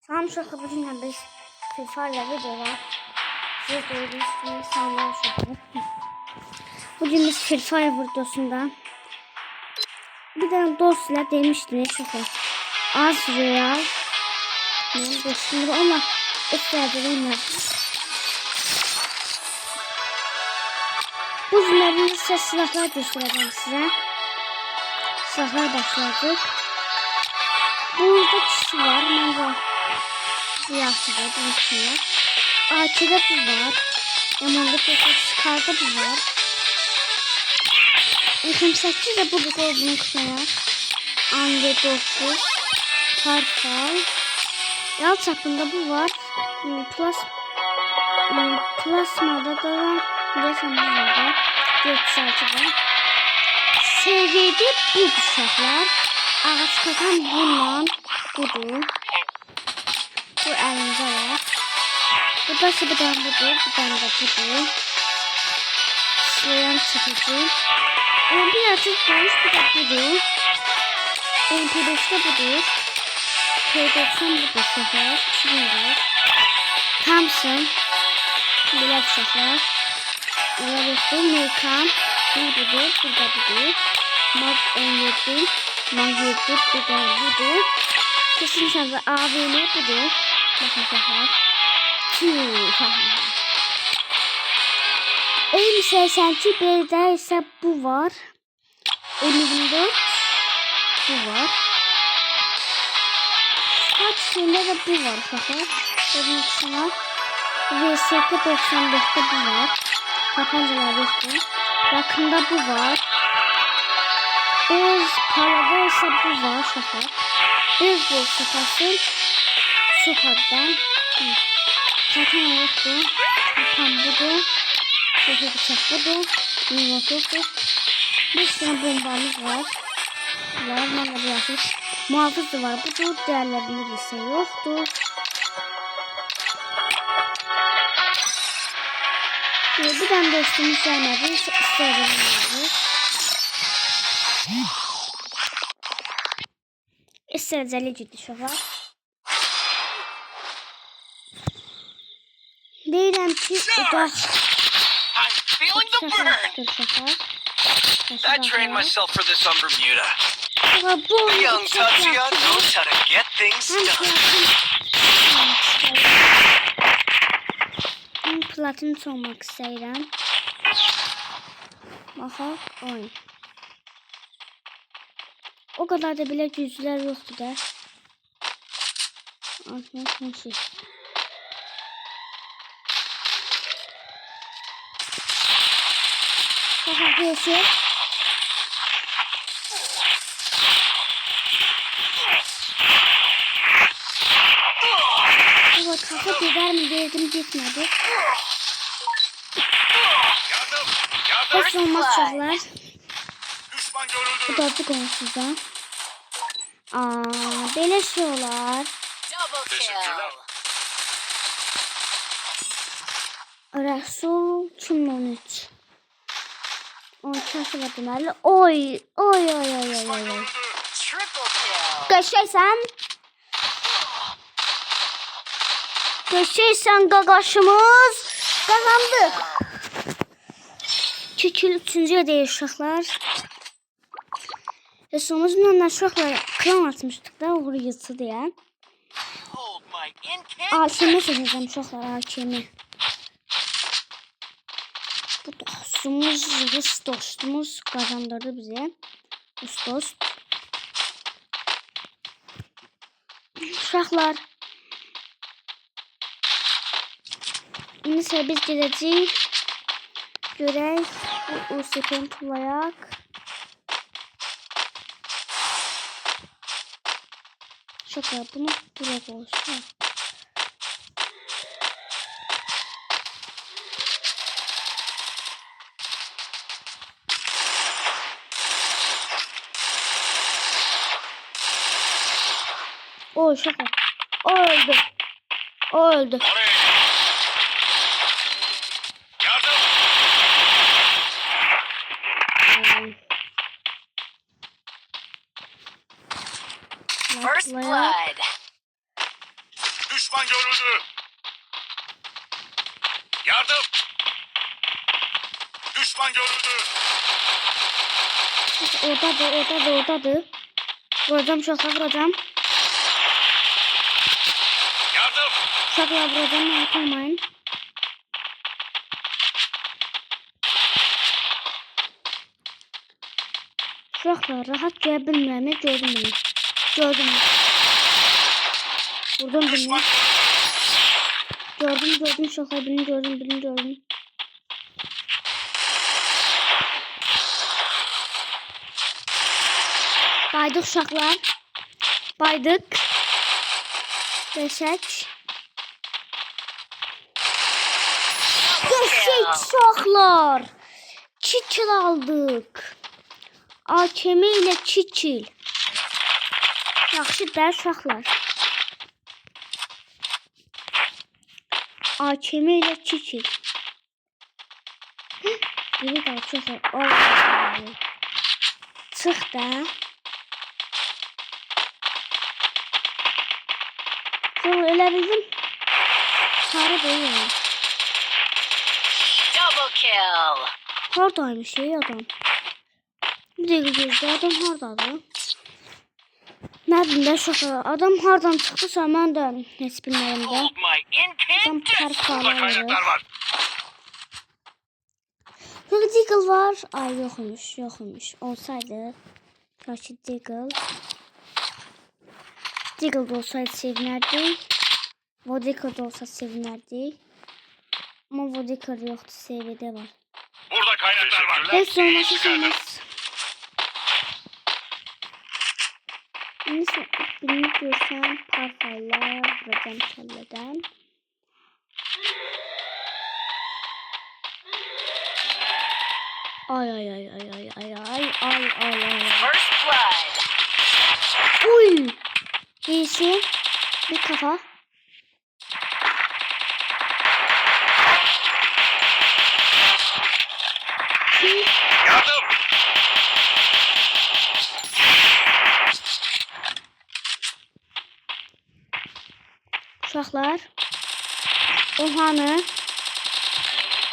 Salam uşaqlar, bugün biz Free Fire video var. Size gördüğünüz salam uşaqlar. Bugün biz Free Fire videosunda bir tane dost ile demiştim uşaqlar. Az real. Ben dostumdur ama ihtiyacım var. Bu günlerde ise silahlar göstereceğim size. Silahlar başlayacak. Burada kişi var. Ben de yaşlıda bu kişi var. AK'de bu var. Emon'da Scar'da bu var. M8 de burada olduğunu kişi var. Ange 9. Parfal. Yal çapında bu var. Plasmada da desem burada. 76'da. Seviyede bu uşaqlar. Ağaç kakan bununla budur. Bu elimizde var. Bu da sıvıdan budur. Bu da budur. Sırayan çekici. Bir artık görüş bu da budur. MP5'te budur. P90 budur sefer. Şimdi Thompson. Bilek sefer. Bilekte Milkan. Budur. Burada budur. Mag 17. Mag 7. Budur. Kesin şansı AVM budur. Bakın sefer. M82 B'de ise bu var. M24 bu var. Kaç şeyinde de bu var fakat. Benim kısmına VSK 95'te bu var. Kapancalar yoktu. Yakında bu var. Bez parada ise bu var fakat. Beyzbol sopası sokaktan. Zaten yoktu. Kapan budur. Sözü bıçak budur. Minot yoktu. Bir tane bombamız var. Bana bir yakın. Muhafız da var. Budur. Değerlerinde ise yoktur. Bir tane dostumuz gelmedi. İsterim. İsterceli ciddi şoka. Deyirəm ki, udaq. I trained myself for this on Bermuda. The young Tatsuya knows how to get things done. Platin olmaq istəyirəm. Baxaq, oyun. O kadar da bile güçlüler yoktu da. Anlatmışım. Bakın neyse. Evet, kafa gider mi dedim gitmedi. Hoş olmaz çocuklar. Bu da artık onsuzda. Beleşiyorlar. Resul 2013. Çarşıda deməli. Oy. Qəşəysən qaqaşımız qazandıq. Kükül 3-cüyə deyir uşaqlar. Sonumuzla uşaqlar klan atmışdık da uğur yıtsı diye. AKM seçeceğim uşaqlar, AKM. Bu dostumuz, Rus dostumuz kazandırdı bize. Rus dost. Uşaqlar. İndi isə biz gedəcəyik. Görək bu USP'ni tullayaq. Şaka bunu bırak olsun. O şaka. O öldü. O öldü. First blood. Düşman görüldü. Yardım. Düşman görüldü. Oradadır. Vuracağım uşaqlar, vuracağım. Yardım. Uşaqlar vuracağım, rahat olmayın. Uşaqlar rahat görə bilmirəm, gördüm bunu. Gördüm. Vurdum bunu. Düşman Gördüm uşaqlar, birini gördüm. Baydık uşaqlar. Baydık. Döşək. Döşək uşaqlar. 2 kill aldıq. AKM ilə 2 kill. Yaxşı da uşaqlar. AKM ilə 2 kill. Biri də uşaqlar. Çıx da. Sonra elə bizim sarı deyil. Double kill. Haradaymış adam? Bir dəqiqə gözlə, adam haradadır? Nə bilim də uşaqlar, adam hardan çıxdısa mən də heç bilmirəm də. Hold my Adam incandescent. Burada park kaynaklar var. Burada Deagle var. Ay yokmuş. Olsaydı. Kaçı Deagle. Deagle da olsaydı sevinirdi. Vodika da olsa sevinirdi. Ama Vodika yoktu, seviyede var. Burada kaynaklar var. Hepsi olmaz. Birini görsem parfayla vuracağım kelleden. Ay. First blood. Uy. Birisi bir kafa. Yardım. Uşaqlar. Ohanı.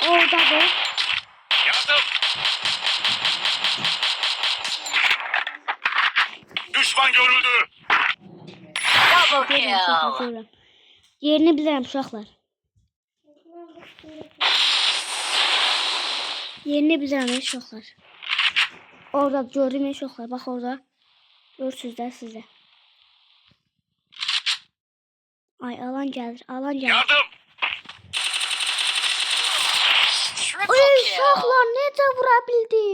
Oradadır. Yardım. Düşman görüldü. Double Görürəm, uşaqlar, kill. görürəm. Yerini bilirəm uşaqlar. Yerini bilirəm uşaqlar. Orada gördüm uşaqlar. Bax orada. Görürsüz də sizə. Ay alan gəlir. Yardım. Triple Ay kill. uşaqlar necə vura bildi?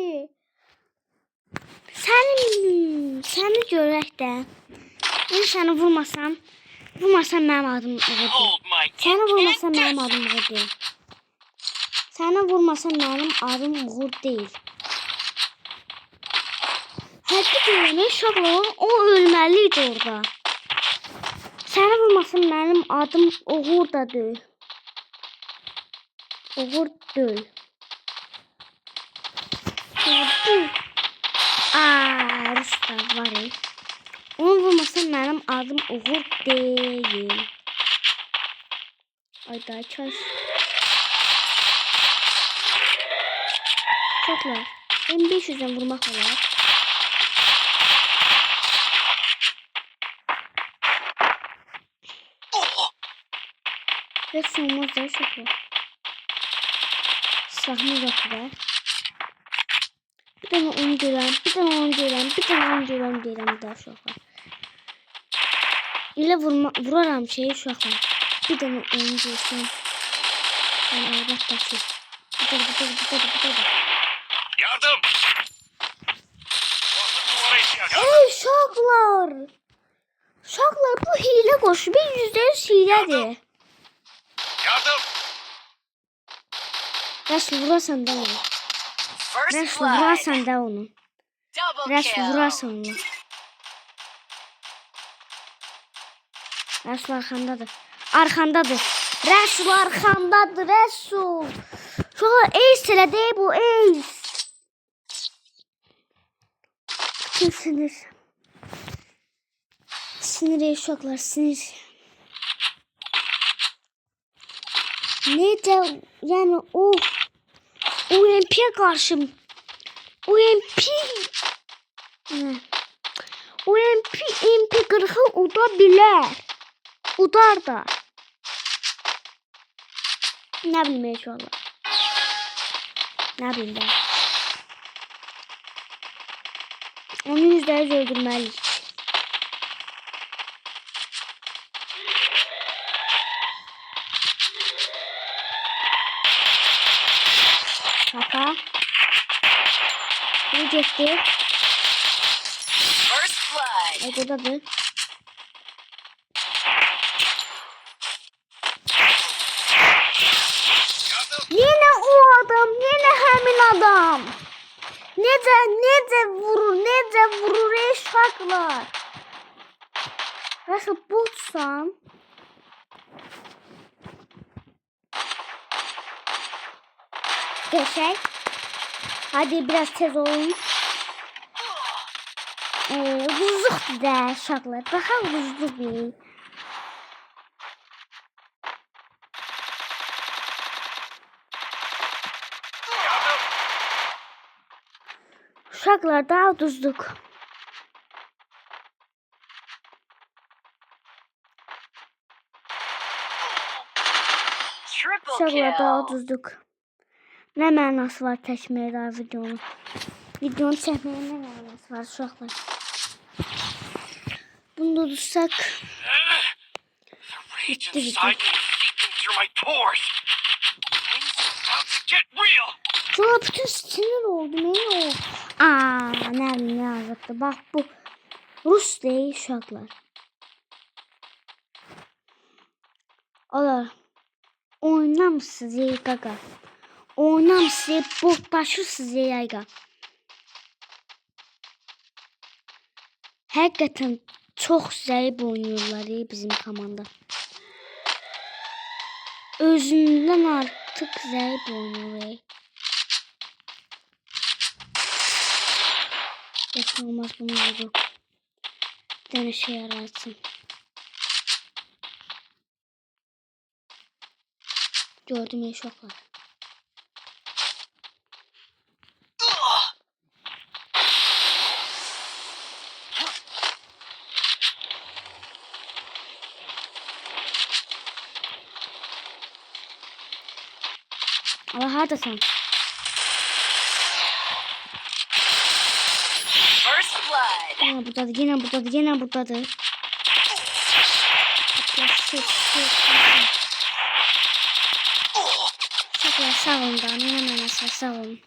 Səni görək də. Mən səni vurmasam mənim adım Uğurdur. Hold my Səni vurmasam mənim incandescent. adım Uğur deyil. Səni vurmasam mənim adım Uğur deyil. Hətta deyiləm uşaqlar, o ölməli idi orada. Səni vurmasam mənim adım Uğur da deyil. Uğur deyil. Ruslar var ya. Onu vurmasam mənim adım Uğur deyil. Ay da çay. Çoklar. Ben 500'den vurmak olar. Ve sonumuz da çoklar. Silahımız yok da. Bir tane onu görəm, bir tane onu görəm də uşaqlar. İlə vuraram şeyi uşaqlar. Bir tane onu görsəm. Ben əlbəttə ki. Bir. Yardım. Bastık duvara ihtiyaç. Ey uşaqlar. Uşaqlar bu hile qoşu. Bir %100 hilədir. Yardım. Rəşl vurasan da onu. First Rəşl blood. vurasan da onu. Double Rəşl kill. vurasan onu. Rəşl arxandadır. Rəşl arxandadır. Rəşl. Uşaqlar ace elədi bu ace. Sinir uşaqlar sinir. Necə, yəni o UMP-yə qarşı UMP MP40'ı uda bilər. Udar da. Ne bileyim inşallah. Ne bileyim ben. Onu %100 öldürmeliyiz. Şaka. Bu gitti. First blood. Ay buradadır. Yine o adam, yine hemin adam. Necə vurur eşşaklar. Nasıl botsan? Geçek. Hadi biraz tez olun. Uzluq da eşşaklar. Bakalım uzluq bir. Yardım. Uşaqlar daha uduzduk. Triple Uşaqlar daha kill. uduzduk. Ne mənası var çəkməyə daha videonu? Videonu çəkməyə nə mənası var uşaqlar? Bunu da uduzsak. The rage Bitti, inside me bitti. is seeping through my pores. Things are about to get real. Şuna bütün sinir oldu. Ne o? Aa, ne bileyim yazıktı. Bak bu Rus değil uşaqlar. Olar. Oynamışsınız ey qaqa. Oynamışsınız, botlaşırsınız ey ayqa. Həqiqətən çox zəif oynuyorlar ey bizim komanda. Özündən artıq zəif oynuyor ey. Heç olmaz bunu vurdu. Bir dənə şey yaratsın. Gördüm ey uşaqlar. Allah hardasın? First blood. Yine buradadır, yine buradadır, yine buradadır. Uşaqlar sağ olun da, nə mənəsə sağ olun.